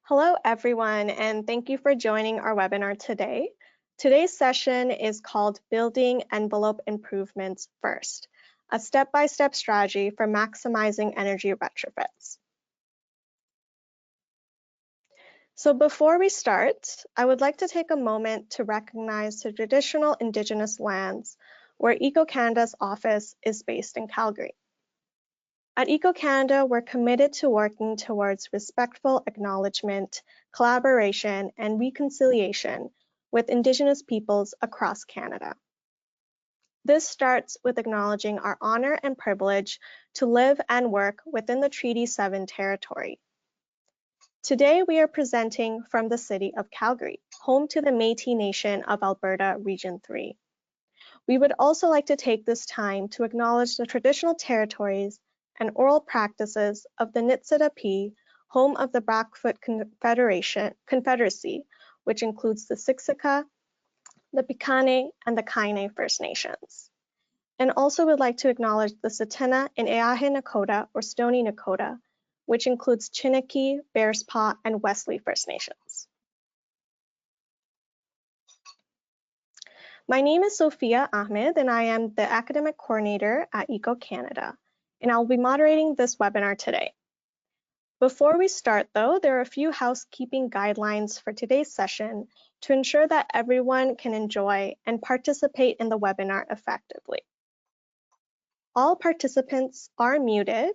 Hello, everyone, and thank you for joining our webinar today. Today's session is called Building Envelope Improvements First, a step-by-step strategy for maximizing energy retrofits. So before we start, I would like to take a moment to recognize the traditional Indigenous lands where EcoCanada's office is based in Calgary. At EcoCanada, we're committed to working towards respectful acknowledgement, collaboration, and reconciliation with Indigenous peoples across Canada. This starts with acknowledging our honor and privilege to live and work within the Treaty 7 territory. Today, we are presenting from the city of Calgary, home to the Métis Nation of Alberta, Region 3. We would also like to take this time to acknowledge the traditional territories and oral practices of the Niitsitapi, home of the Blackfoot Confederacy, which includes the Siksika, the Piikani, and the Kainai First Nations. And also would like to acknowledge the Tsuut'ina and Eyahe Nakota, or Stoney Nakota, which includes Chiniki, Bearspaw, and Wesley First Nations. My name is Sophia Ahmed, and I am the Academic Coordinator at EcoCanada, and I'll be moderating this webinar today. Before we start, though, there are a few housekeeping guidelines for today's session to ensure that everyone can enjoy and participate in the webinar effectively. All participants are muted,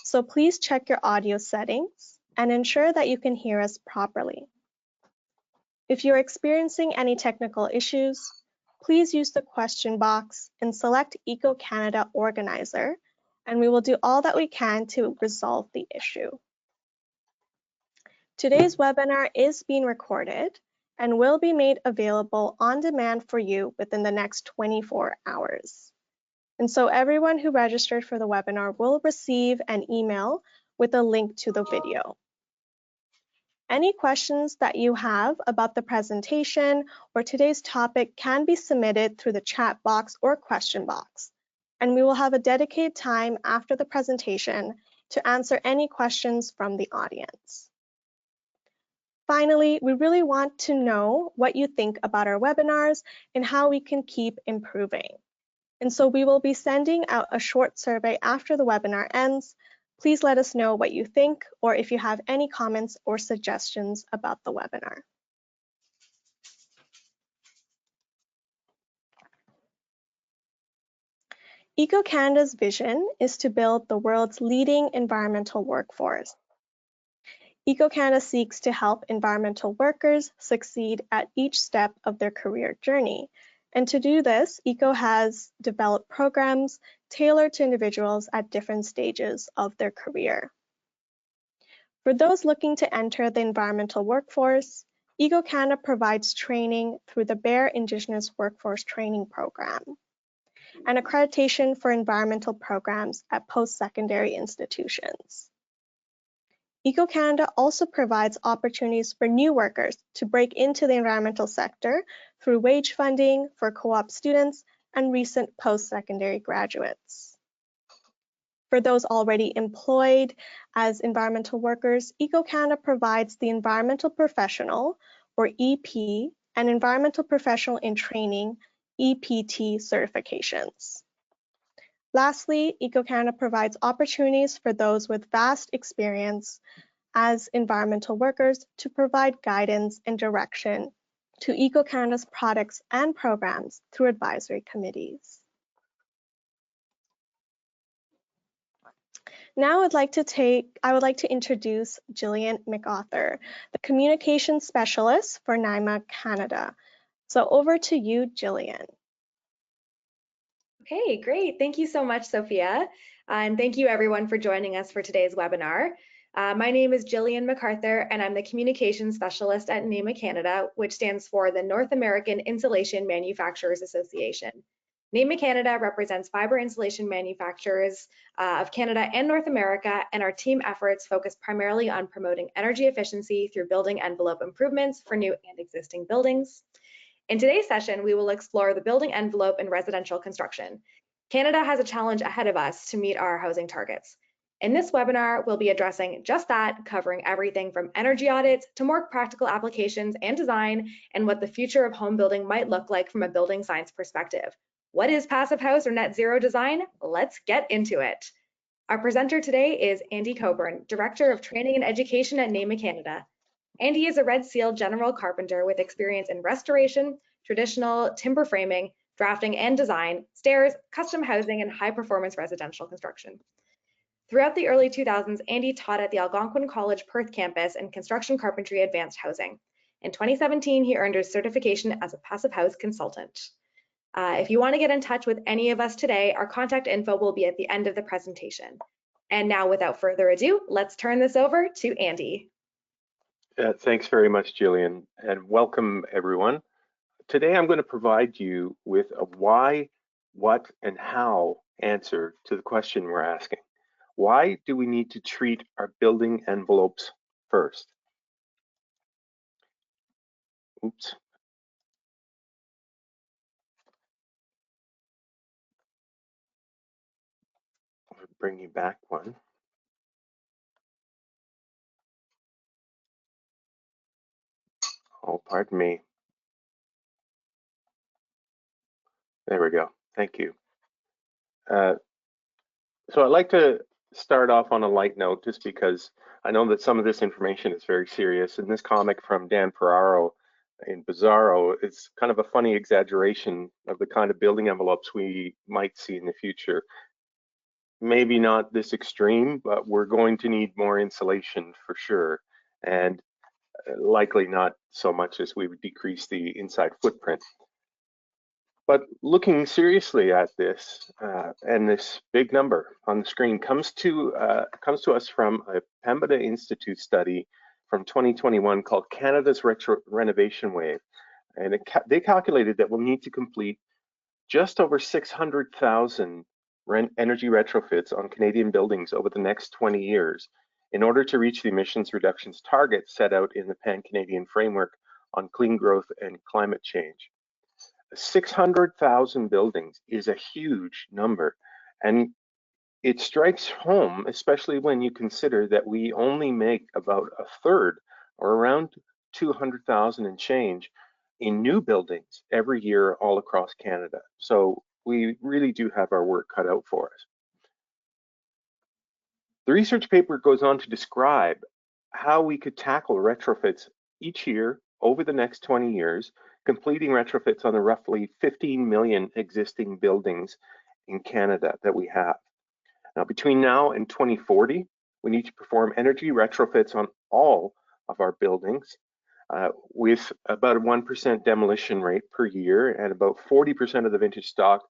so please check your audio settings and ensure that you can hear us properly. If you're experiencing any technical issues, please use the question box and select EcoCanada Organizer, and we will do all that we can to resolve the issue. Today's webinar is being recorded and will be made available on demand for you within the next 24 hours. And so everyone who registered for the webinar will receive an email with a link to the video. Any questions that you have about the presentation or today's topic can be submitted through the chat box or question box, and we will have a dedicated time after the presentation to answer any questions from the audience. Finally, we really want to know what you think about our webinars and how we can keep improving. And so we will be sending out a short survey after the webinar ends. Please let us know what you think or if you have any comments or suggestions about the webinar. EcoCanada's vision is to build the world's leading environmental workforce. EcoCanada seeks to help environmental workers succeed at each step of their career journey. And to do this, ECO has developed programs tailored to individuals at different stages of their career. For those looking to enter the environmental workforce, EcoCanada provides training through the Bear Indigenous Workforce Training Program and accreditation for environmental programs at post-secondary institutions. EcoCanada also provides opportunities for new workers to break into the environmental sector through wage funding for co-op students and recent post-secondary graduates. For those already employed as environmental workers, EcoCanada provides the Environmental Professional, or EP, and Environmental Professional in Training, EPT certifications. Lastly, EcoCanada provides opportunities for those with vast experience as environmental workers to provide guidance and direction to EcoCanada's products and programs through advisory committees. Now I would like to introduce Gillian MacArthur, the Communications Specialist for NAIMA Canada. So over to you, Gillian. Okay, great. Thank you so much, Sophia. And thank you everyone for joining us for today's webinar. My name is Gillian MacArthur, and I'm the Communications Specialist at NAIMA Canada, which stands for the North American Insulation Manufacturers Association. NAIMA Canada represents fiber insulation manufacturers of Canada and North America, and our team efforts focus primarily on promoting energy efficiency through building envelope improvements for new and existing buildings. In today's session, we will explore the building envelope in residential construction. Canada has a challenge ahead of us to meet our housing targets. In this webinar, we'll be addressing just that, covering everything from energy audits to more practical applications and design, and what the future of home building might look like from a building science perspective. What is passive house or net zero design? Let's get into it. Our presenter today is Andy Cockburn, Director of Training and Education at NAIMA Canada. Andy is a Red Seal general carpenter with experience in restoration, traditional timber framing, drafting and design, stairs, custom housing, and high-performance residential construction. Throughout the early 2000s, Andy taught at the Algonquin College Perth campus in construction carpentry advanced housing. In 2017, he earned his certification as a passive house consultant. If you want to get in touch with any of us today, our contact info will be at the end of the presentation. And now, without further ado, let's turn this over to Andy. Thanks very much, Jillian, and welcome everyone. Today I'm going to provide you with a why, what, and how answer to the question we're asking. Why do we need to treat our building envelopes first? Oops. I'll bring you back one. Oh, pardon me. There we go. Thank you. So I'd like to start off on a light note, just because I know that some of this information is very serious. And this comic from Dan Ferraro in Bizarro is kind of a funny exaggeration of the kind of building envelopes we might see in the future. Maybe not this extreme, but we're going to need more insulation for sure. And likely not so much as we would decrease the inside footprint. But looking seriously at this, and this big number on the screen comes to us from a Pembina Institute study from 2021 called Canada's Renovation Wave. And they calculated that we'll need to complete just over 600,000 energy retrofits on Canadian buildings over the next 20 years in order to reach the emissions reductions targets set out in the Pan-Canadian Framework on Clean Growth and Climate Change. 600,000 buildings is a huge number, and it strikes home, especially when you consider that we only make about a third, or around 200,000 and change, in new buildings every year all across Canada. So we really do have our work cut out for us. The research paper goes on to describe how we could tackle retrofits each year over the next 20 years, completing retrofits on the roughly 15 million existing buildings in Canada that we have. Now, between now and 2040, we need to perform energy retrofits on all of our buildings with about a 1% demolition rate per year and about 40% of the vintage stock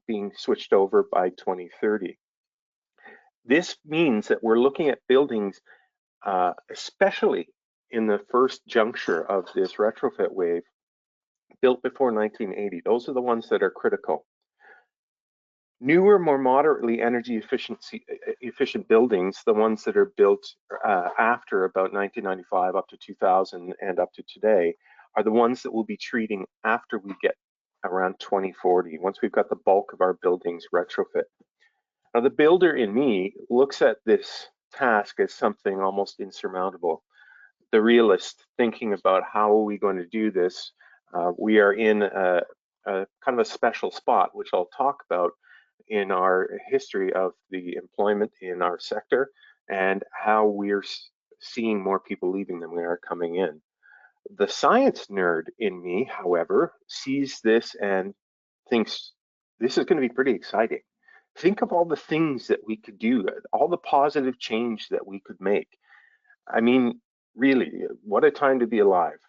being switched over by 2030. This means that we're looking at buildings, especially in the first juncture of this retrofit wave, built before 1980. Those are the ones that are critical. Newer, more moderately energy efficient buildings, the ones that are built after about 1995 up to 2000 and up to today, are the ones that we'll be treating after we get around 2040, once we've got the bulk of our buildings retrofit. Now, the builder in me looks at this task as something almost insurmountable. The realist, thinking about how are we going to do this, we are in a kind of a special spot, which I'll talk about in our history of the employment in our sector and how we're seeing more people leaving than we are coming in. The science nerd in me, however, sees this and thinks this is going to be pretty exciting. Think of all the things that we could do, all the positive change that we could make. I mean, really, what a time to be alive.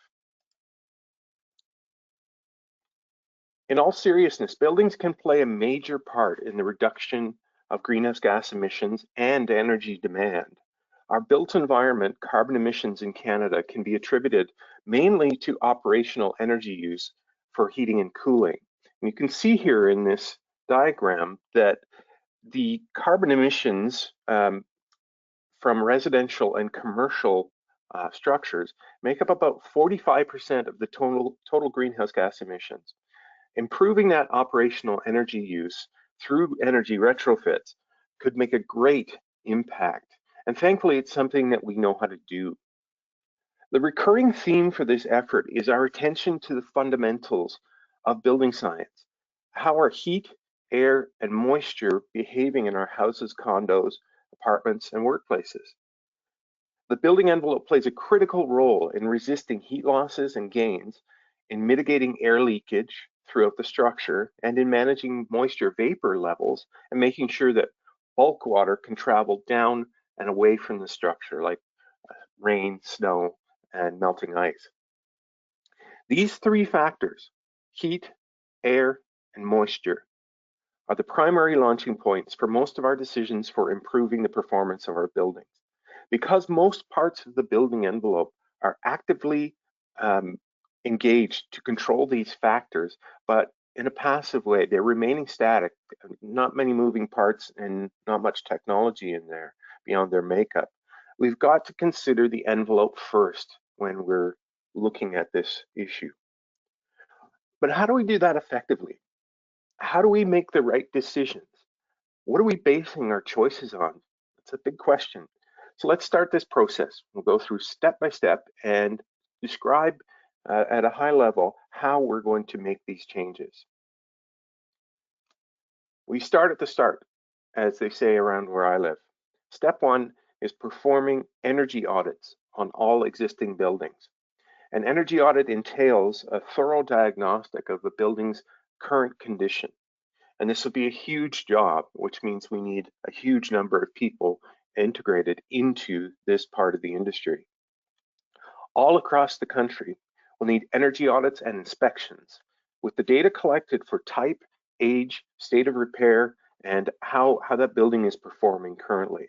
In all seriousness, buildings can play a major part in the reduction of greenhouse gas emissions and energy demand. Our built environment carbon emissions in Canada can be attributed mainly to operational energy use for heating and cooling. And you can see here in this diagram that the carbon emissions from residential and commercial structures make up about 45% of the total greenhouse gas emissions. Improving that operational energy use through energy retrofits could make a great impact. And thankfully, it's something that we know how to do. The recurring theme for this effort is our attention to the fundamentals of building science. How are heat, air, and moisture behaving in our houses, condos, apartments, and workplaces? The building envelope plays a critical role in resisting heat losses and gains, in mitigating air leakage throughout the structure, and in managing moisture vapor levels and making sure that bulk water can travel down and away from the structure, like rain, snow, and melting ice. These three factors, heat, air, and moisture, are the primary launching points for most of our decisions for improving the performance of our buildings. Because most parts of the building envelope are actively engaged to control these factors, but in a passive way, they're remaining static, not many moving parts and not much technology in there beyond their makeup. We've got to consider the envelope first when we're looking at this issue. But how do we do that effectively? How do we make the right decisions? What are we basing our choices on? It's a big question. So let's start this process. We'll go through step by step and describe at a high level how we're going to make these changes. We start at the start, as they say around where I live. Step one is performing energy audits on all existing buildings. An energy audit entails a thorough diagnostic of the building's current condition. And this will be a huge job, which means we need a huge number of people integrated into this part of the industry. All across the country, we'll need energy audits and inspections with the data collected for type, age, state of repair, and how that building is performing currently.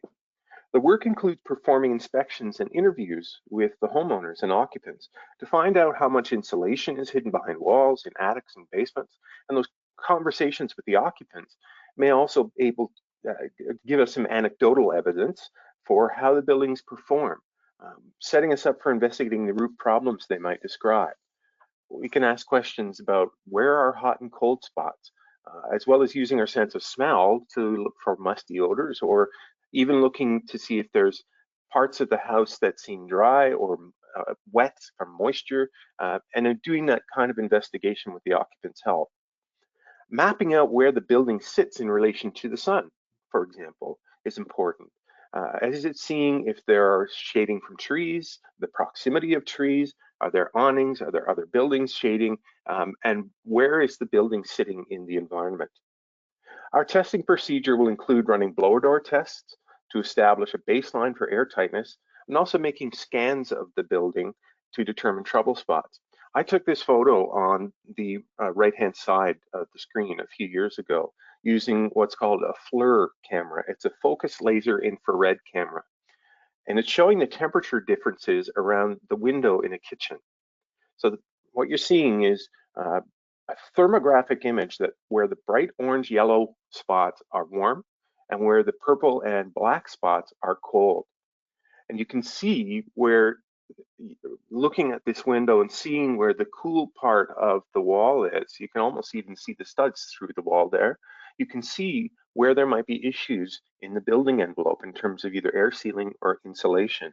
The work includes performing inspections and interviews with the homeowners and occupants to find out how much insulation is hidden behind walls in attics and basements, and those conversations with the occupants may also give us some anecdotal evidence for how the buildings perform, setting us up for investigating the root problems they might describe. We can ask questions about where are hot and cold spots, as well as using our sense of smell to look for musty odors, or even looking to see if there's parts of the house that seem dry or wet from moisture, and in doing that kind of investigation with the occupant's help. Mapping out where the building sits in relation to the sun, for example, is important. As it's seeing if there are shading from trees, the proximity of trees, are there awnings, are there other buildings shading, and where is the building sitting in the environment? Our testing procedure will include running blower door tests to establish a baseline for airtightness, and also making scans of the building to determine trouble spots. I took this photo on the right-hand side of the screen a few years ago using what's called a FLIR camera. It's a focused laser infrared camera, and it's showing the temperature differences around the window in a kitchen. So what you're seeing is a thermographic image that where the bright orange yellow spots are warm and where the purple and black spots are cold. And you can see where, looking at this window and seeing where the cool part of the wall is, you can almost even see the studs through the wall there. You can see where there might be issues in the building envelope in terms of either air sealing or insulation.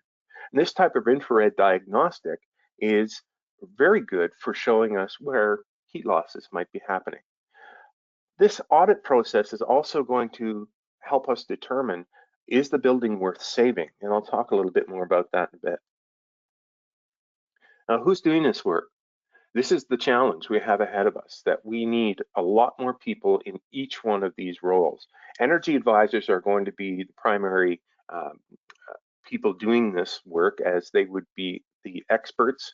And this type of infrared diagnostic is very good for showing us where heat losses might be happening. This audit process is also going to help us determine, is the building worth saving? And I'll talk a little bit more about that in a bit. Now, who's doing this work? This is the challenge we have ahead of us, that we need a lot more people in each one of these roles. Energy advisors are going to be the primary people doing this work, as they would be the experts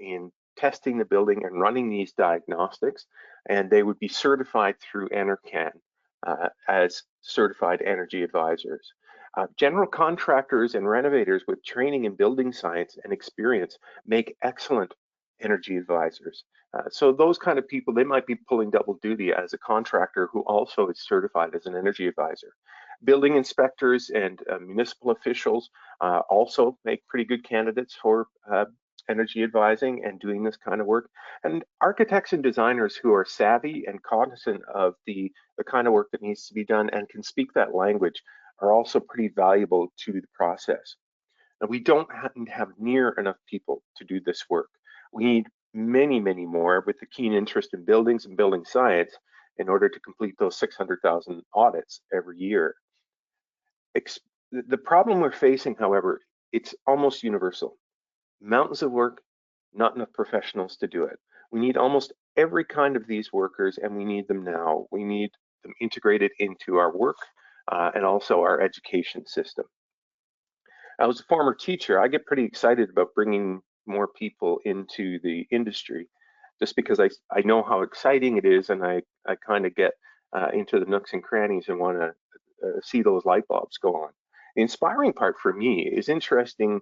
in testing the building and running these diagnostics, and they would be certified through NRCan as certified energy advisors. General contractors and renovators with training in building science and experience make excellent energy advisors. So those kind of people, they might be pulling double duty as a contractor who also is certified as an energy advisor. Building inspectors and municipal officials also make pretty good candidates for energy advising and doing this kind of work. And architects and designers who are savvy and cognizant of the kind of work that needs to be done and can speak that language are also pretty valuable to the process. Now, we don't have near enough people to do this work. We need many, many more with the keen interest in buildings and building science in order to complete those 600,000 audits every year. The problem we're facing, however, it's almost universal. Mountains of work, not enough professionals to do it. We need almost every kind of these workers, and we need them now. We need them integrated into our work and also our education system. As a former teacher, I get pretty excited about bringing more people into the industry just because I know how exciting it is, and I kind of get into the nooks and crannies and want to see those light bulbs go on. The inspiring part for me is interesting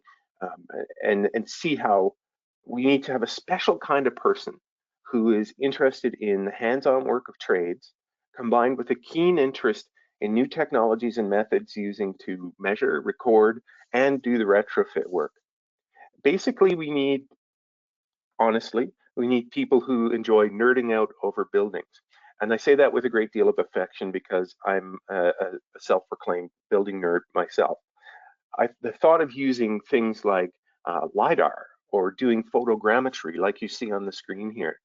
and see how we need to have a special kind of person who is interested in the hands-on work of trades, combined with a keen interest in new technologies and methods using to measure, record, and do the retrofit work. Basically, honestly, we need people who enjoy nerding out over buildings. And I say that with a great deal of affection because I'm a self-proclaimed building nerd myself. The thought of using things like LiDAR or doing photogrammetry like you see on the screen here,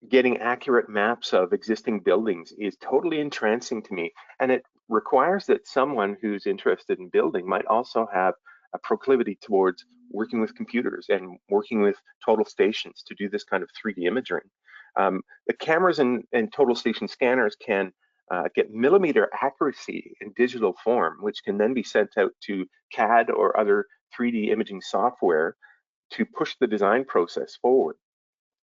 getting accurate maps of existing buildings is totally entrancing to me. And it requires that someone who's interested in building might also have a proclivity towards working with computers and working with total stations to do this kind of 3D imaging. The cameras and total station scanners can get millimeter accuracy in digital form, which can then be sent out to CAD or other 3D imaging software to push the design process forward.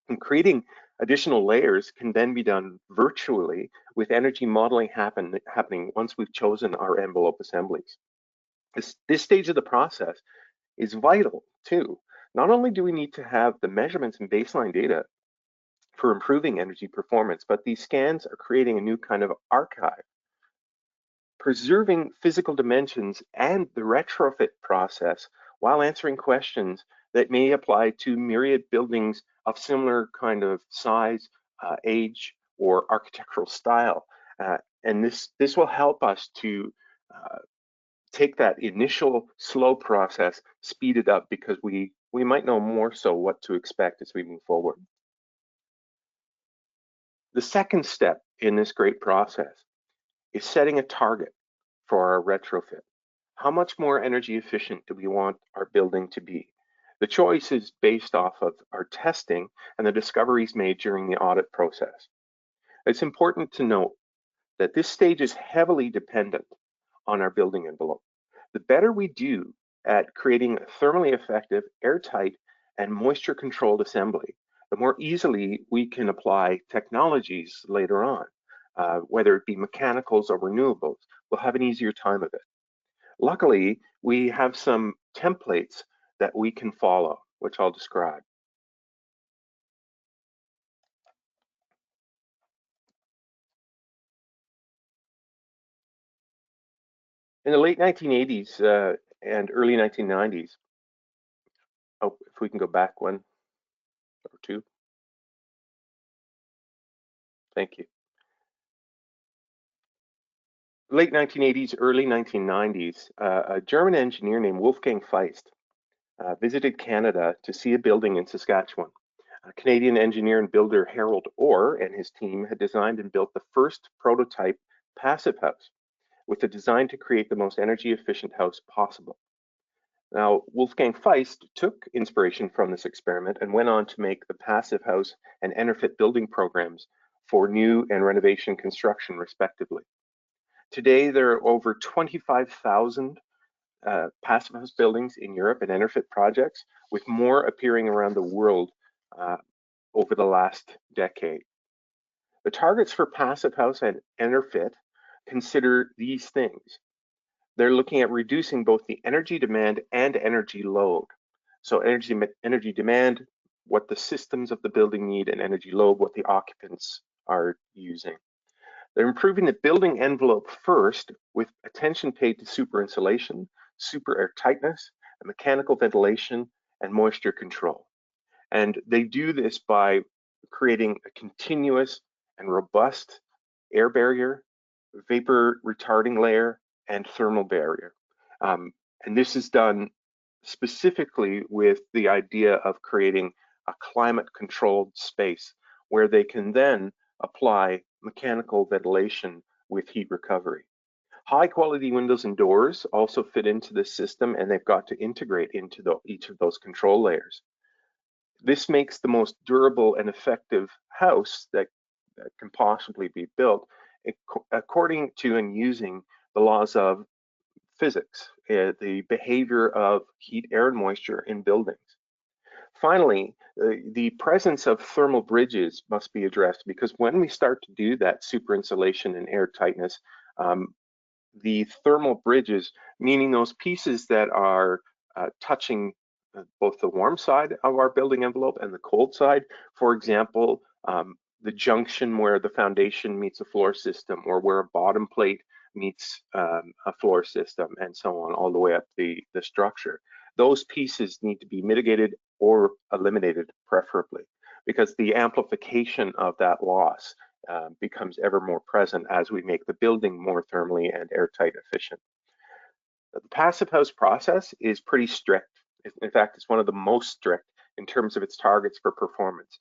And creating additional layers can then be done virtually with energy modeling happening once we've chosen our envelope assemblies. This stage of the process is vital too. Not only do we need to have the measurements and baseline data for improving energy performance, but these scans are creating a new kind of archive, preserving physical dimensions and the retrofit process while answering questions that may apply to myriad buildings of similar kind of size, age, or architectural style. And this will help us to take that initial slow process, speed it up, because we might know more so what to expect as we move forward. The second step in this great process is setting a target for our retrofit. How much more energy efficient do we want our building to be? The choice is based off of our testing and the discoveries made during the audit process. It's important to note that this stage is heavily dependent on our building envelope. The better we do at creating a thermally effective, airtight, and moisture-controlled assembly, the more easily we can apply technologies later on, whether it be mechanicals or renewables. We'll have an easier time of it. Luckily, we have some templates that we can follow, which I'll describe. In the late 1980s and early 1990s, oh, if we can go back one or two. Thank you. Late 1980s, early 1990s, a German engineer named Wolfgang Feist visited Canada to see a building in Saskatchewan. Canadian engineer and builder Harold Orr and his team had designed and built the first prototype passive house with a design to create the most energy efficient house possible. Now, Wolfgang Feist took inspiration from this experiment and went on to make the passive house and EnerFit building programs for new and renovation construction, respectively. Today, there are over 25,000 passive house buildings in Europe and EnerFit projects, with more appearing around the world over the last decade. The targets for passive house and EnerFit consider these things. They're looking at reducing both the energy demand and energy load. So energy demand, what the systems of the building need, and energy load, what the occupants are using. They're improving the building envelope first with attention paid to super insulation, super airtightness, mechanical ventilation, and moisture control. And they do this by creating a continuous and robust air barrier, vapor retarding layer, and thermal barrier. And this is done specifically with the idea of creating a climate-controlled space where they can then apply mechanical ventilation with heat recovery. High-quality windows and doors also fit into this system, and they've got to integrate into each of those control layers. This makes the most durable and effective house that can possibly be built according to and using the laws of physics, the behavior of heat, air, and moisture in buildings. Finally, the presence of thermal bridges must be addressed, because when we start to do that super insulation and air tightness, the thermal bridges, meaning those pieces that are touching both the warm side of our building envelope and the cold side, for example, the junction where the foundation meets a floor system, or where a bottom plate meets a floor system, and so on, all the way up the structure. Those pieces need to be mitigated or eliminated, preferably, because the amplification of that loss becomes ever more present as we make the building more thermally and airtight efficient. The passive house process is pretty strict. In fact, it's one of the most strict in terms of its targets for performance.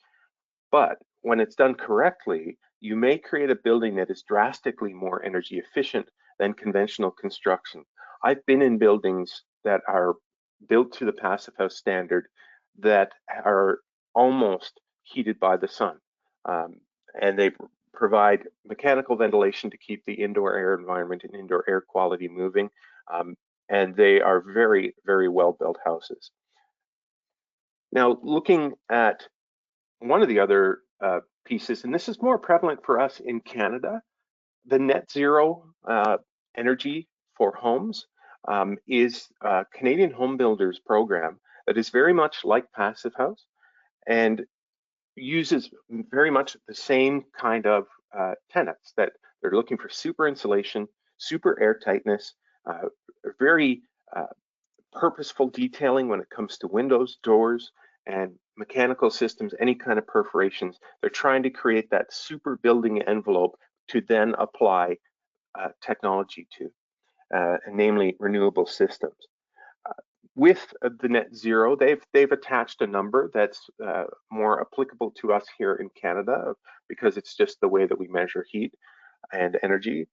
But when it's done correctly, you may create a building that is drastically more energy efficient than conventional construction. I've been in buildings that are built to the passive house standard that are almost heated by the sun. And they provide mechanical ventilation to keep the indoor air environment and indoor air quality moving. And they are very, very well built houses. Now, looking at one of the other pieces, and this is more prevalent for us in Canada, the net zero energy for homes is a Canadian home builders program that is very much like Passive House and uses very much the same kind of tenets, that they're looking for super insulation, super air tightness, very purposeful detailing when it comes to windows, doors, and mechanical systems, any kind of perforations. They're trying to create that super building envelope to then apply technology to, and namely renewable systems. With the net zero, they've attached a number that's more applicable to us here in Canada, because it's just the way that we measure heat and energy.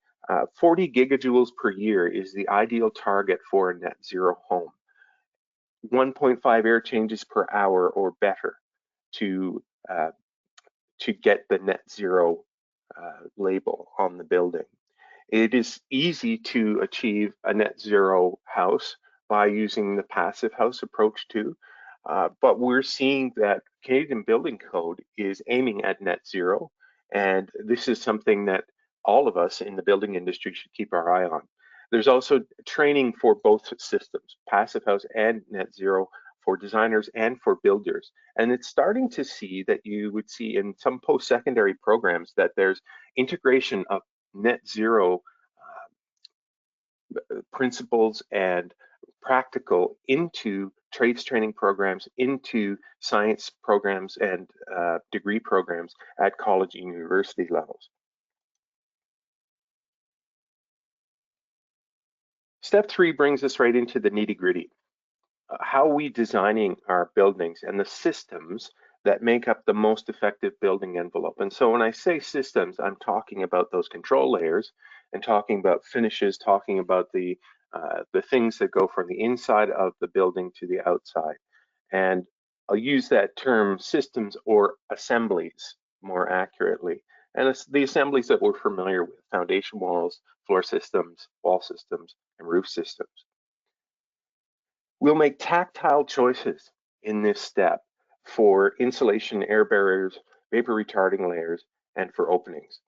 40 gigajoules per year is the ideal target for a net zero home. 1.5 air changes per hour or better to get the net zero label on the building. It is easy to achieve a net zero house by using the passive house approach too, but we're seeing that Canadian Building Code is aiming at net zero, and this is something that all of us in the building industry should keep our eye on. There's also training for both systems, passive house and net zero, for designers and for builders. And it's starting to see that you would see in some post-secondary programs that there's integration of net zero principles and practical into trades training programs, into science programs and degree programs at college and university levels. Step 3 brings us right into the nitty-gritty. How are we designing our buildings and the systems that make up the most effective building envelope? And so when I say systems, I'm talking about those control layers and talking about finishes, talking about the things that go from the inside of the building to the outside. And I'll use that term systems or assemblies more accurately. And it's the assemblies that we're familiar with: foundation walls, floor systems, wall systems, and roof systems. We'll make tactile choices in this step for insulation, air barriers, vapor retarding layers, and for openings.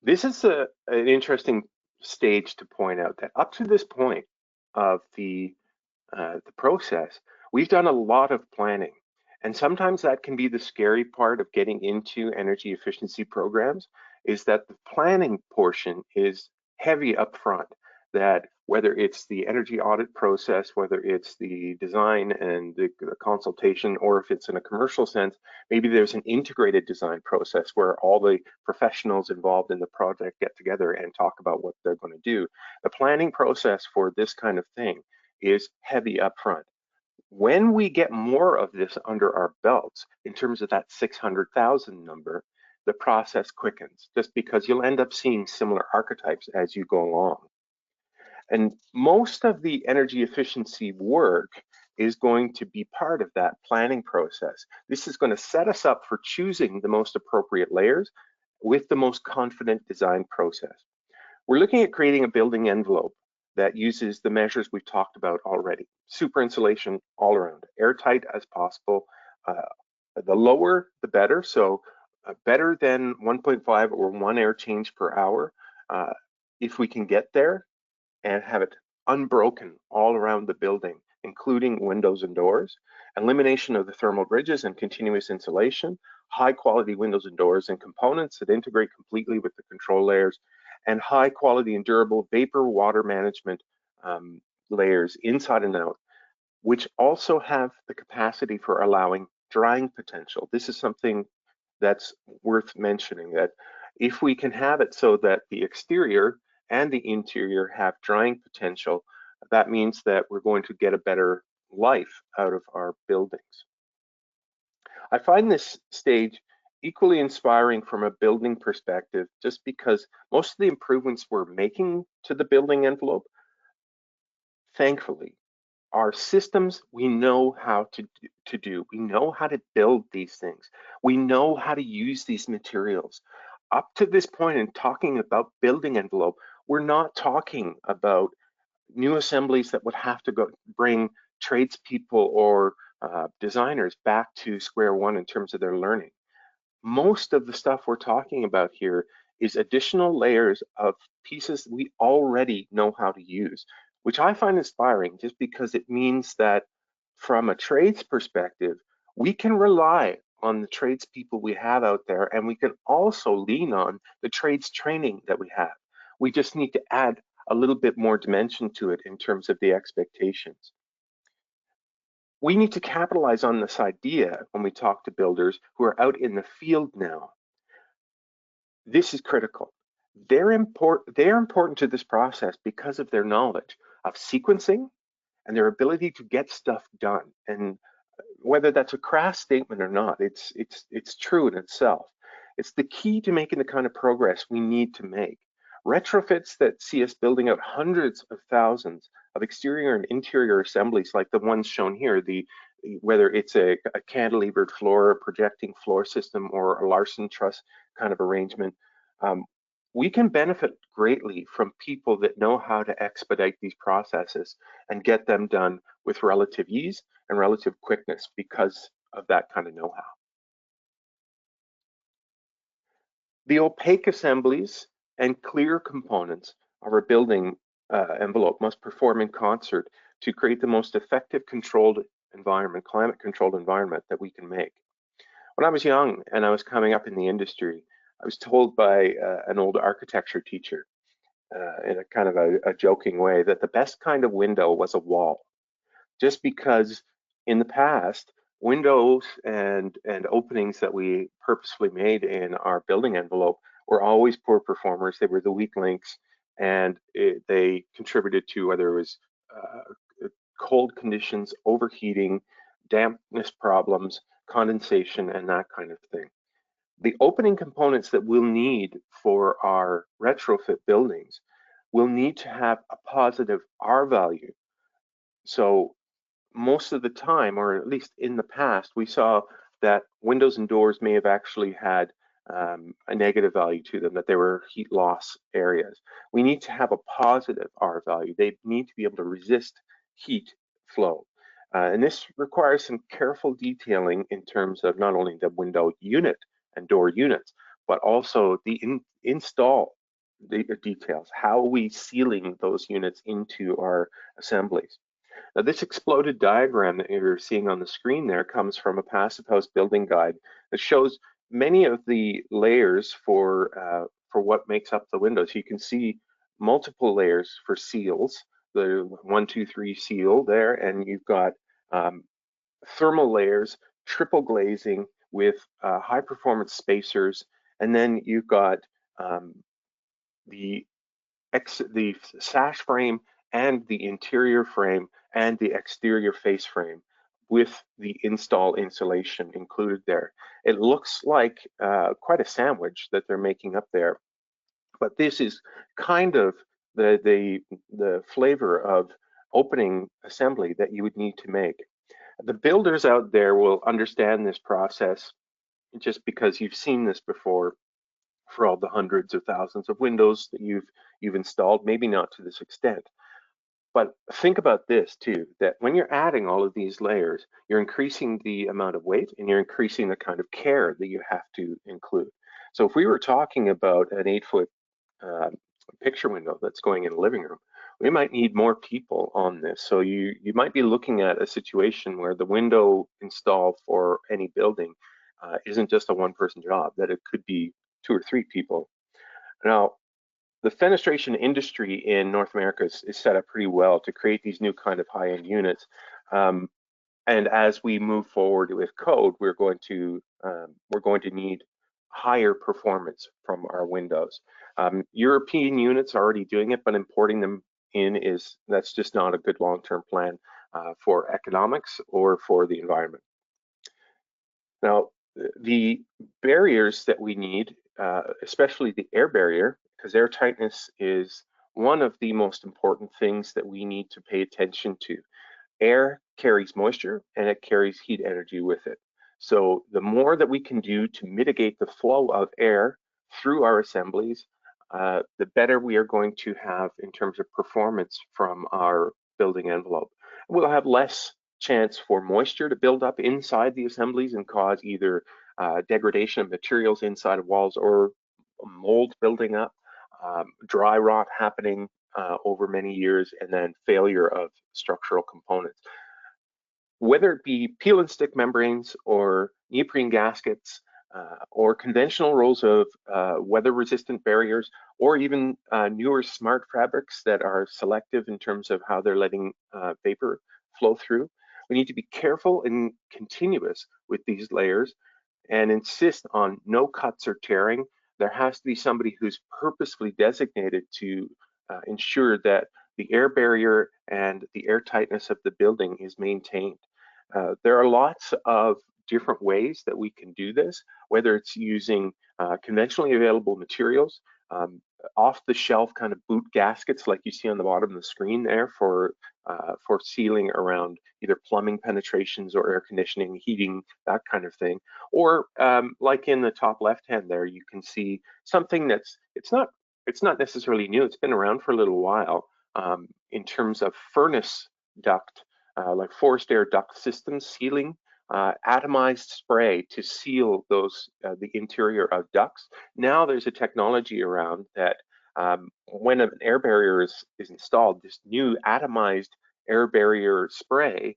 This is an interesting stage to point out that up to this point of the process, we've done a lot of planning. And sometimes that can be the scary part of getting into energy efficiency programs, is that the planning portion is heavy up front. that whether it's the energy audit process, whether it's the design and the consultation, or if it's in a commercial sense, maybe there's an integrated design process where all the professionals involved in the project get together and talk about what they're going to do. The planning process for this kind of thing is heavy upfront. When we get more of this under our belts, in terms of that 600,000 number, the process quickens, just because you'll end up seeing similar archetypes as you go along. And most of the energy efficiency work is going to be part of that planning process. This is going to set us up for choosing the most appropriate layers with the most confident design process. We're looking at creating a building envelope that uses the measures we've talked about already. Super insulation all around, airtight as possible. The lower, the better. So better than 1.5 or 1 air change per hour. If we can get there and have it unbroken all around the building, including windows and doors, elimination of the thermal bridges and continuous insulation, high quality windows and doors and components that integrate completely with the control layers, and high quality and durable vapor water management layers inside and out, which also have the capacity for allowing drying potential. This is something that's worth mentioning, that if we can have it so that the exterior and the interior have drying potential, that means that we're going to get a better life out of our buildings. I find this stage equally inspiring from a building perspective, just because most of the improvements we're making to the building envelope, thankfully, are systems we know how to do. We know how to build these things. We know how to use these materials. Up to this point in talking about building envelope, we're not talking about new assemblies that would have to go bring tradespeople or designers back to square one in terms of their learning. Most of the stuff we're talking about here is additional layers of pieces we already know how to use, which I find inspiring just because it means that from a trades perspective, we can rely on the tradespeople we have out there, and we can also lean on the trades training that we have. We just need to add a little bit more dimension to it in terms of the expectations. We need to capitalize on this idea when we talk to builders who are out in the field now. This is critical. They're important to this process because of their knowledge of sequencing and their ability to get stuff done. And whether that's a crass statement or not, it's true in itself. It's the key to making the kind of progress we need to make. Retrofits that see us building out hundreds of thousands of exterior and interior assemblies like the ones shown here, whether it's a cantilevered floor, a projecting floor system, or a Larson truss kind of arrangement, we can benefit greatly from people that know how to expedite these processes and get them done with relative ease and relative quickness because of that kind of know-how. The opaque assemblies and clear components of our building envelope must perform in concert to create the most effective controlled environment, climate-controlled environment that we can make. When I was young and I was coming up in the industry, I was told by an old architecture teacher in a kind of a joking way that the best kind of window was a wall, just because in the past, windows and openings that we purposefully made in our building envelope were always poor performers. They were the weak links, and they contributed to whether it was cold conditions, overheating, dampness problems, condensation, and that kind of thing. The opening components that we'll need for our retrofit buildings will need to have a positive R value. So most of the time, or at least in the past, we saw that windows and doors may have actually had a negative value to them, that they were heat loss areas. We need to have a positive R value. They need to be able to resist heat flow. And this requires some careful detailing in terms of not only the window unit and door units, but also the install details. How are we sealing those units into our assemblies? Now, this exploded diagram that you're seeing on the screen there comes from a passive house building guide that shows many of the layers for what makes up the windows. You can see multiple layers for seals, the 1, 2, 3 seal there, and you've got thermal layers, triple glazing with high performance spacers, and then you've got the sash frame and the interior frame and the exterior face frame with the install insulation included there. It looks like quite a sandwich that they're making up there, but this is kind of the flavor of opening assembly that you would need to make. The builders out there will understand this process just because you've seen this before for all the hundreds of thousands of windows that you've installed, maybe not to this extent. But think about this too, that when you're adding all of these layers, you're increasing the amount of weight and you're increasing the kind of care that you have to include. So if we were talking about an 8-foot picture window that's going in a living room, we might need more people on this. So you might be looking at a situation where the window install for any building isn't just a one-person job, that it could be 2 or 3 people. Now, the fenestration industry in North America is set up pretty well to create these new kind of high-end units. And as we move forward with code, we're going to need higher performance from our windows. European units are already doing it, but importing them in that's just not a good long-term plan for economics or for the environment. Now, the barriers that we need, especially the air barrier, because air tightness is one of the most important things that we need to pay attention to. Air carries moisture and it carries heat energy with it. So the more that we can do to mitigate the flow of air through our assemblies, the better we are going to have in terms of performance from our building envelope. We'll have less chance for moisture to build up inside the assemblies and cause either degradation of materials inside of walls or mold building up, dry rot happening over many years, and then failure of structural components. Whether it be peel and stick membranes or neoprene gaskets or conventional rolls of weather-resistant barriers, or even newer smart fabrics that are selective in terms of how they're letting vapor flow through, we need to be careful and continuous with these layers and insist on no cuts or tearing. There has to be somebody who's purposefully designated to ensure that the air barrier and the air tightness of the building is maintained. There are lots of different ways that we can do this, whether it's using conventionally available materials, off-the-shelf kind of boot gaskets like you see on the bottom of the screen there for sealing around either plumbing penetrations or air conditioning, heating, that kind of thing. Or like in the top left-hand there, you can see something that's, it's not necessarily new, it's been around for a little while in terms of furnace duct, like forced air duct systems sealing, atomized spray to seal those the interior of ducts. Now there's a technology around that when an air barrier is installed, this new atomized air barrier spray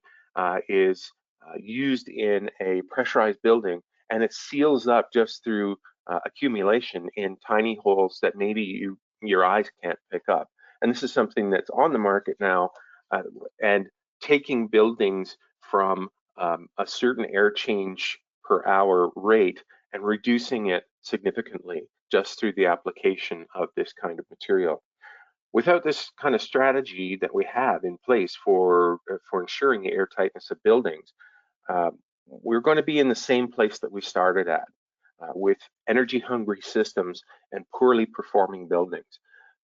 is used in a pressurized building, and it seals up just through accumulation in tiny holes that maybe your eyes can't pick up. And this is something that's on the market now, and taking buildings from a certain air change per hour rate and reducing it significantly just through the application of this kind of material. Without this kind of strategy that we have in place for ensuring the airtightness of buildings, we're going to be in the same place that we started at, with energy-hungry systems and poorly performing buildings.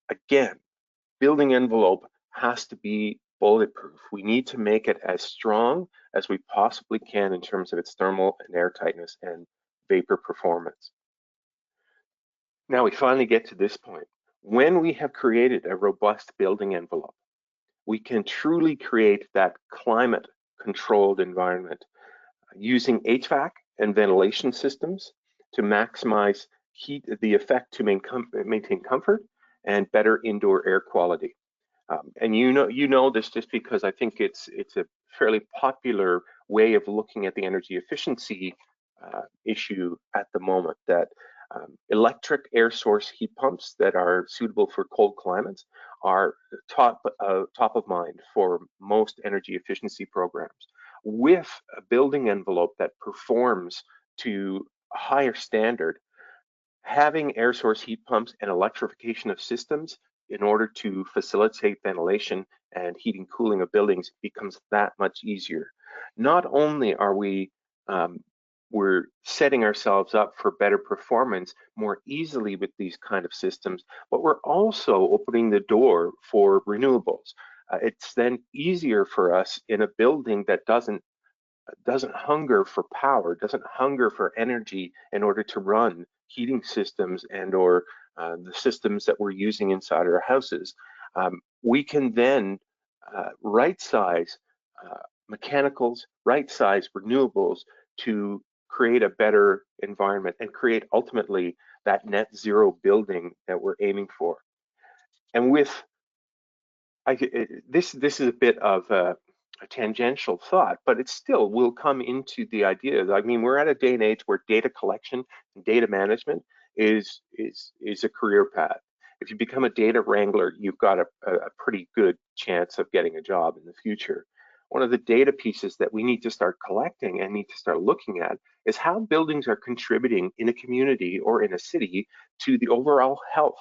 Again, building envelope has to be bulletproof. We need to make it as strong as we possibly can in terms of its thermal and air tightness and vapor performance. Now we finally get to this point. When we have created a robust building envelope, we can truly create that climate-controlled environment using HVAC and ventilation systems to maximize heat, the effect to maintain comfort and better indoor air quality. And you know this just because I think it's a fairly popular way of looking at the energy efficiency issue at the moment, that Electric air source heat pumps that are suitable for cold climates are top of mind for most energy efficiency programs. With a building envelope that performs to a higher standard, having air source heat pumps and electrification of systems in order to facilitate ventilation and heating cooling of buildings becomes that much easier. Not only are we're setting ourselves up for better performance more easily with these kind of systems, but we're also opening the door for renewables. It's then easier for us in a building that doesn't hunger for power, doesn't hunger for energy in order to run heating systems and or the systems that we're using inside our houses. We can then right-size mechanicals, right-size renewables to create a better environment and create ultimately that net zero building that we're aiming for. And with this is a bit of a tangential thought, but it still will come into the idea. I mean, we're at a day and age where data collection and data management is a career path. If you become a data wrangler, you've got a pretty good chance of getting a job in the future. One of the data pieces that we need to start collecting and need to start looking at is how buildings are contributing in a community or in a city to the overall health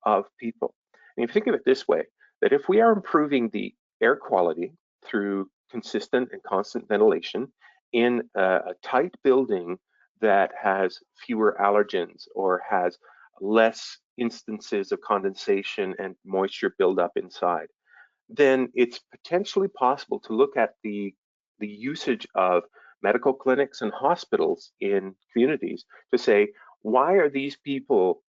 of people. And if you think of it this way, that if we are improving the air quality through consistent and constant ventilation in a tight building that has fewer allergens or has less instances of condensation and moisture buildup inside, then it's potentially possible to look at the usage of medical clinics and hospitals in communities to say, why are these people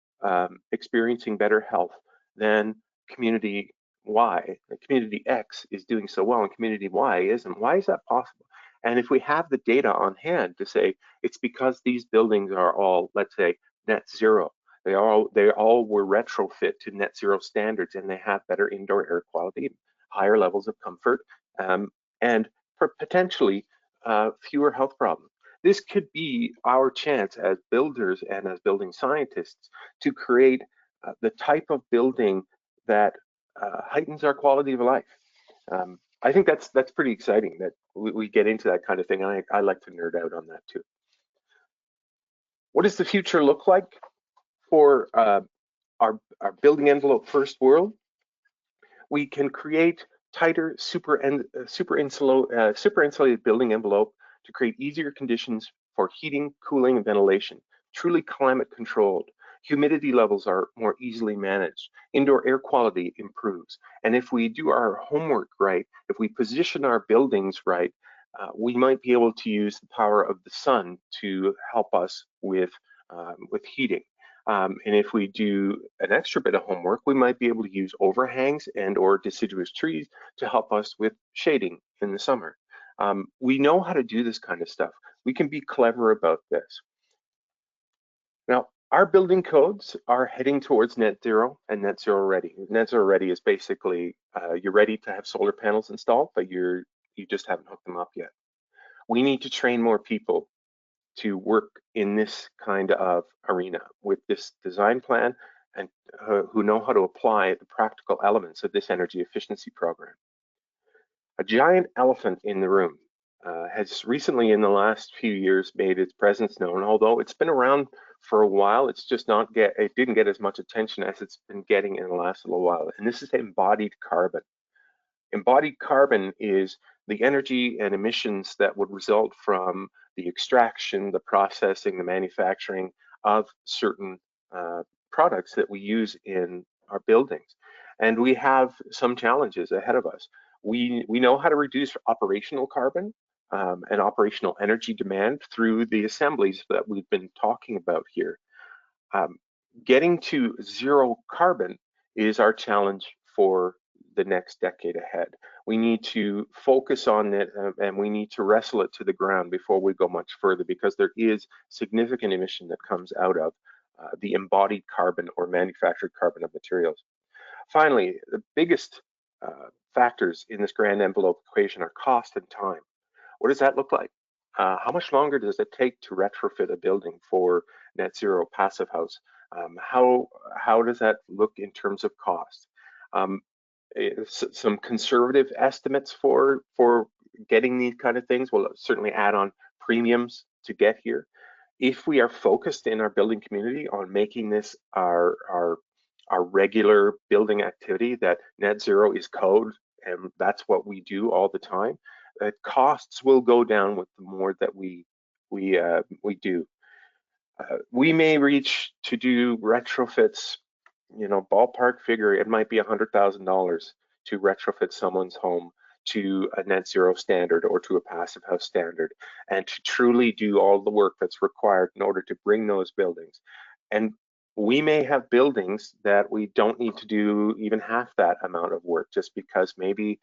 experiencing better health than community Y? Community X is doing so well and community Y isn't. Why is that possible? And if we have the data on hand to say it's because these buildings are all, let's say, net zero, they all were retrofit to net zero standards, and they have better indoor air quality, higher levels of comfort, and potentially fewer health problems. This could be our chance as builders and as building scientists to create the type of building that heightens our quality of life. I think that's pretty exciting that we get into that kind of thing. I like to nerd out on that too. What does the future look like for our building envelope first world? We can create tighter super insulated building envelope to create easier conditions for heating, cooling, and ventilation, truly climate controlled. Humidity levels are more easily managed. Indoor air quality improves. And if we do our homework right, if we position our buildings right, we might be able to use the power of the sun to help us with heating. And if we do an extra bit of homework, we might be able to use overhangs and or deciduous trees to help us with shading in the summer. We know how to do this kind of stuff. We can be clever about this. Now, our building codes are heading towards net zero and net zero ready. Net zero ready is basically you're ready to have solar panels installed, but you just haven't hooked them up yet. We need to train more people to work in this kind of arena with this design plan and who know how to apply the practical elements of this energy efficiency program. A giant elephant in the room has recently in the last few years made its presence known. Although it's been around for a while, it didn't get as much attention as it's been getting in the last little while. And this is embodied carbon. Embodied carbon is the energy and emissions that would result from the extraction, the processing, the manufacturing of certain products that we use in our buildings. And we have some challenges ahead of us. We know how to reduce operational carbon and operational energy demand through the assemblies that we've been talking about here. Getting to zero carbon is our challenge for the next decade ahead. We need to focus on it and we need to wrestle it to the ground before we go much further, because there is significant emission that comes out of the embodied carbon or manufactured carbon of materials. Finally, the biggest factors in this grand envelope equation are cost and time. What does that look like? How much longer does it take to retrofit a building for net zero passive house. How does that look in terms of cost? Some conservative estimates for getting these kind of things will certainly add on premiums to get here. If we are focused in our building community on making this our regular building activity, that net zero is code and that's what we do all the time, costs will go down with the more that we do. We may reach to do retrofits, ballpark figure, it might be $100,000 to retrofit someone's home to a net zero standard or to a passive house standard, and to truly do all the work that's required in order to bring those buildings. And we may have buildings that we don't need to do even half that amount of work, just because maybe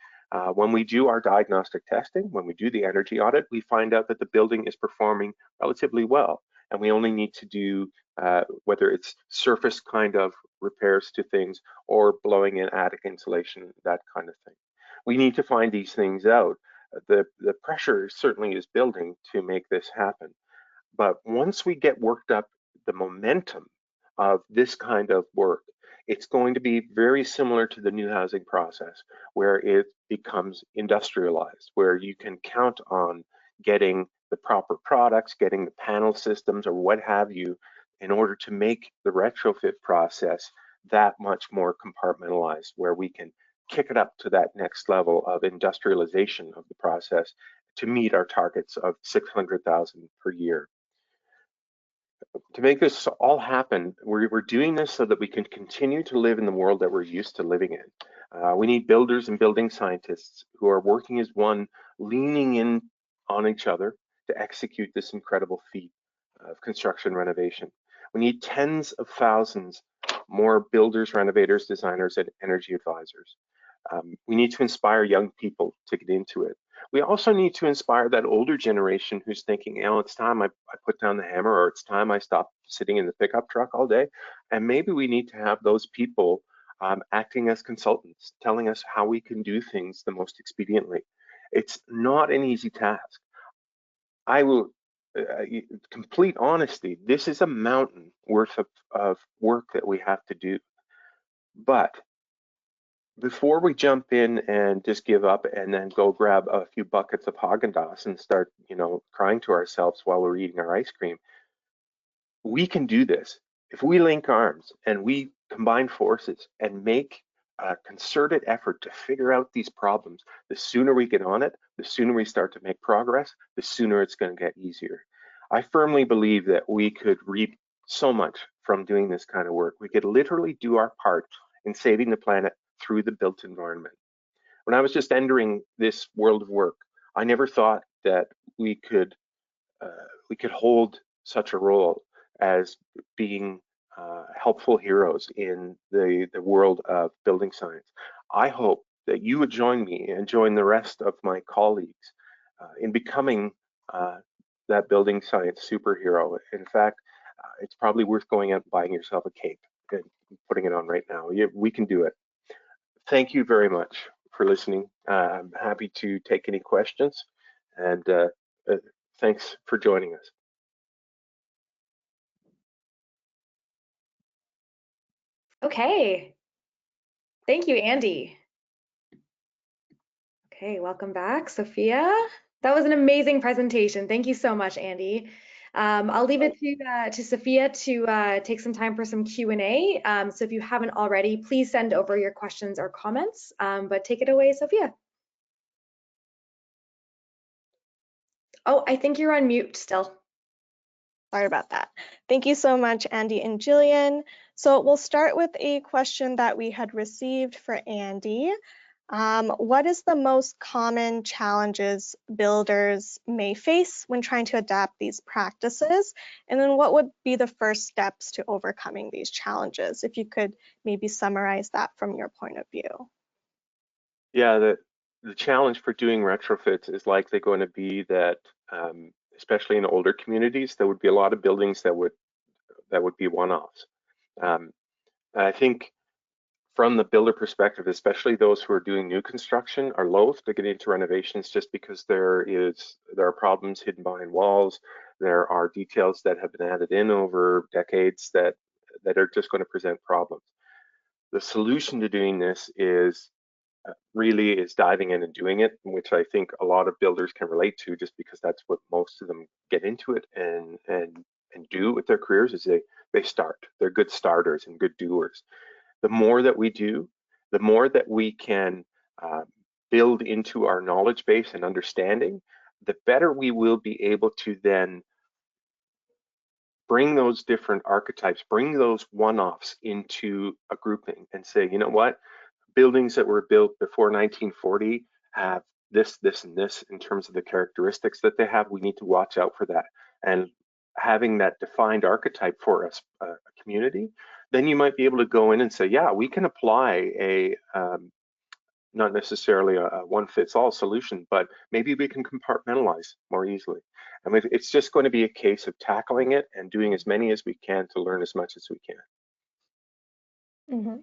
when we do our diagnostic testing, when we do the energy audit, we find out that the building is performing relatively well. And we only need to do, whether it's surface kind of repairs to things or blowing in attic insulation, that kind of thing. We need to find these things out. The pressure certainly is building to make this happen. But once we get worked up the momentum of this kind of work, it's going to be very similar to the new housing process, where it becomes industrialized, where you can count on getting the proper products, getting the panel systems or what have you, in order to make the retrofit process that much more compartmentalized, where we can kick it up to that next level of industrialization of the process to meet our targets of 600,000 per year. To make this all happen, we're doing this so that we can continue to live in the world that we're used to living in. We need builders and building scientists who are working as one, leaning in on each other to execute this incredible feat of construction renovation. We need tens of thousands more builders, renovators, designers, and energy advisors. We need to inspire young people to get into it. We also need to inspire that older generation who's thinking, it's time I put down the hammer, or it's time I stop sitting in the pickup truck all day. And maybe we need to have those people acting as consultants, telling us how we can do things the most expediently. It's not an easy task. I will, complete honesty, this is a mountain worth of work that we have to do. But before we jump in and just give up and then go grab a few buckets of Haagen-Dazs and start, crying to ourselves while we're eating our ice cream, we can do this. If we link arms and we combine forces and make a concerted effort to figure out these problems, the sooner we get on it, the sooner we start to make progress, the sooner it's going to get easier. I firmly believe that we could reap so much from doing this kind of work. We could literally do our part in saving the planet through the built environment. When I was just entering this world of work, I never thought that we could hold such a role as being helpful heroes in the world of building science. I hope that you would join me and join the rest of my colleagues in becoming that building science superhero. In fact, it's probably worth going out and buying yourself a cape and putting it on right now. We can do it. Thank you very much for listening. I'm happy to take any questions, and thanks for joining us. Okay. Thank you, Andy. Okay, welcome back, Sophia. That was an amazing presentation. Thank you so much, Andy. I'll leave it to Sophia to take some time for some Q&A. So if you haven't already, please send over your questions or comments, but take it away, Sophia. Oh, I think you're on mute still. Sorry about that. Thank you so much, Andy and Jillian. So we'll start with a question that we had received for Andy. What is the most common challenges builders may face when trying to adapt these practices? And then what would be the first steps to overcoming these challenges? If you could maybe summarize that from your point of view. Yeah, the challenge for doing retrofits is likely going to be that, especially in older communities, there would be a lot of buildings that would be one-offs. I think from the builder perspective, especially those who are doing new construction, are loath to get into renovations just because there are problems hidden behind walls. There are details that have been added in over decades that are just going to present problems. The solution to doing this is really diving in and doing it, which I think a lot of builders can relate to, just because that's what most of them get into it and do with their careers. Is they start. They're good starters and good doers. The more that we do, the more that we can build into our knowledge base and understanding, the better we will be able to then bring those different archetypes, bring those one-offs into a grouping and say, you know what, buildings that were built before 1940 have this, this, and this in terms of the characteristics that they have. We need to watch out for that. And having that defined archetype for a community, then you might be able to go in and say, yeah, we can apply a not necessarily a one-fits-all solution, but maybe we can compartmentalize more easily. And it's just going to be a case of tackling it and doing as many as we can to learn as much as we can. Mm-hmm.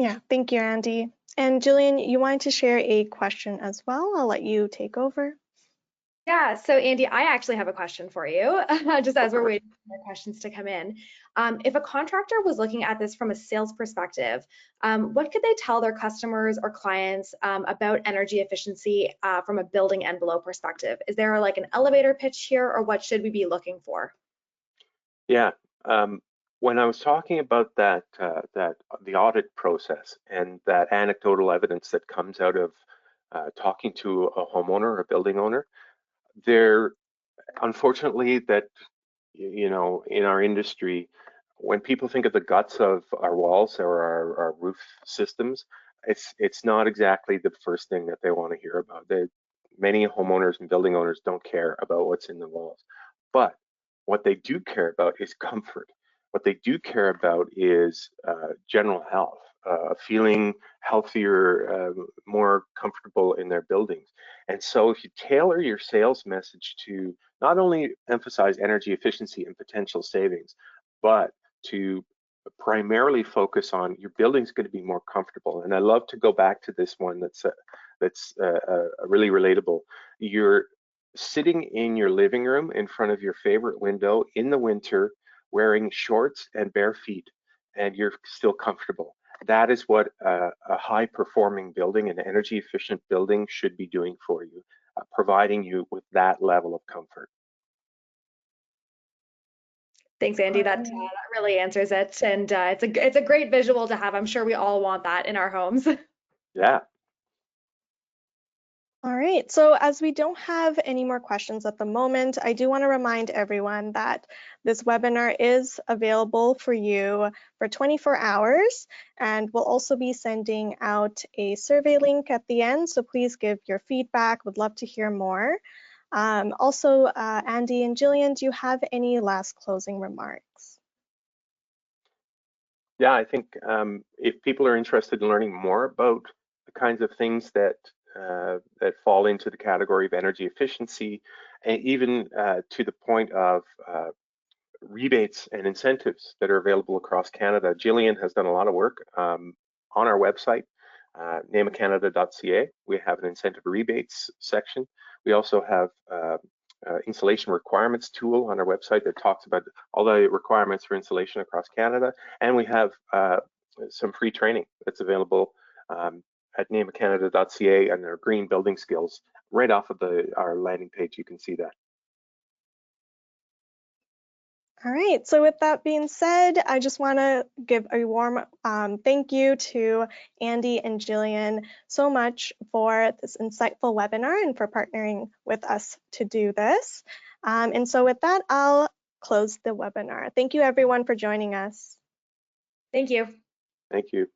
Yeah, thank you, Andy. And Jillian, you wanted to share a question as well. I'll let you take over. Yeah, so Andy, I actually have a question for you, just as we're waiting for more questions to come in. If a contractor was looking at this from a sales perspective, what could they tell their customers or clients about energy efficiency from a building envelope perspective? Is there like an elevator pitch here, or what should we be looking for? Yeah, when I was talking about that the audit process and that anecdotal evidence that comes out of talking to a homeowner or a building owner, there, unfortunately, that, you know, in our industry, when people think of the guts of our walls or our roof systems, it's not exactly the first thing that they want to hear about. Many homeowners and building owners don't care about what's in the walls, but what they do care about is comfort. What they do care about is general health, feeling healthier, more comfortable in their buildings. And so if you tailor your sales message to not only emphasize energy efficiency and potential savings, but to primarily focus on your building's going to be more comfortable. And I love to go back to this one that's really relatable. You're sitting in your living room in front of your favorite window in the winter, wearing shorts and bare feet, and you're still comfortable. That is what a high-performing building, an energy-efficient building, should be doing for you, providing you with that level of comfort. Thanks, Andy. That really answers it, and it's a great visual to have. I'm sure we all want that in our homes. Yeah. All right, so as we don't have any more questions at the moment, I do want to remind everyone that this webinar is available for you for 24 hours, and we'll also be sending out a survey link at the end, so please give your feedback. Would love to hear more. Also, Andy and Jillian, do you have any last closing remarks? Yeah, I think if people are interested in learning more about the kinds of things that fall into the category of energy efficiency, and even to the point of rebates and incentives that are available across Canada, Jillian has done a lot of work on our website, NAIMAcanada.ca. We have an incentive rebates section. We also have installation requirements tool on our website that talks about all the requirements for installation across Canada, and we have some free training that's available at NAIMAcanada.ca and their green building skills. Right off of our landing page, you can see that. All right, so with that being said, I just want to give a warm thank you to Andy and Jillian so much for this insightful webinar and for partnering with us to do this. And so with that, I'll close the webinar. Thank you everyone for joining us. Thank you. Thank you.